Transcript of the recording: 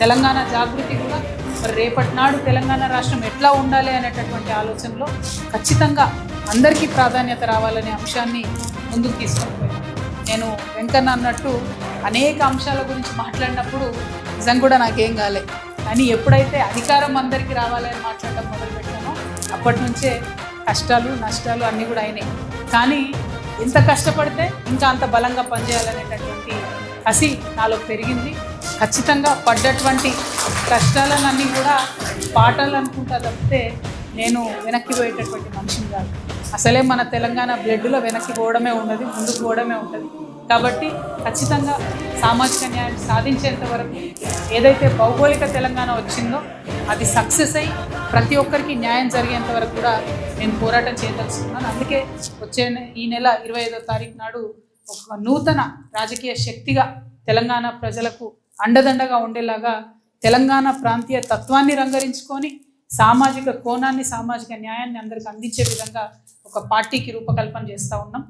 తెలంగాణ జాగృతి కూడా మరి రేపటి నాడు తెలంగాణ రాష్ట్రం ఎట్లా ఉండాలి అనేటటువంటి ఆలోచనలో ఖచ్చితంగా అందరికీ ప్రాధాన్యత రావాలనే అంశాన్ని ముందుకు తీసుకొని పోయాను. నేను వెంకన్న అన్నట్టు అనేక అంశాల గురించి మాట్లాడినప్పుడు నిజం కూడా నాకేం కాలే, కానీ ఎప్పుడైతే అధికారం అందరికీ రావాలి అని మాట్లాడడం మొదలుపెట్టానో అప్పటి నుంచే కష్టాలు నష్టాలు అన్నీ కూడా అయినాయి. కానీ ఎంత కష్టపడితే ఇంకా అంత బలంగా పనిచేయాలనేటటువంటి కసి నాలో పెరిగింది. ఖచ్చితంగా పడ్డటువంటి కష్టాలన్నీ కూడా పాఠాలు అనుకుంటా తప్పితే నేను వెనక్కి పోయేటటువంటి మనిషిని కాదు. అసలే మన తెలంగాణ బ్లడ్లో వెనక్కి పోవడమే ఉన్నది, ముందుకు పోవడమే ఉంటుంది. కాబట్టి ఖచ్చితంగా సామాజిక న్యాయం సాధించేంత వరకు ఏదైతే భౌగోళిక తెలంగాణ వచ్చిందో అది సక్సెస్ అయ్యి ప్రతి ఒక్కరికి న్యాయం జరిగేంత వరకు కూడా నేను పోరాటం చేయదలుచుకున్నాను. అందుకే వచ్చే ఈ నెల 25వ తారీఖు నాడు ఒక నూతన రాజకీయ శక్తిగా తెలంగాణ ప్రజలకు అండదండగా ఉండేలాగా తెలంగాణ ప్రాంతీయ తత్వాన్ని రంగరించుకొని సామాజిక కోణాన్ని సామాజిక న్యాయాన్ని అందరికి అందించే విధంగా ఒక పార్టీకి రూపకల్పన చేస్తూ ఉన్నాం.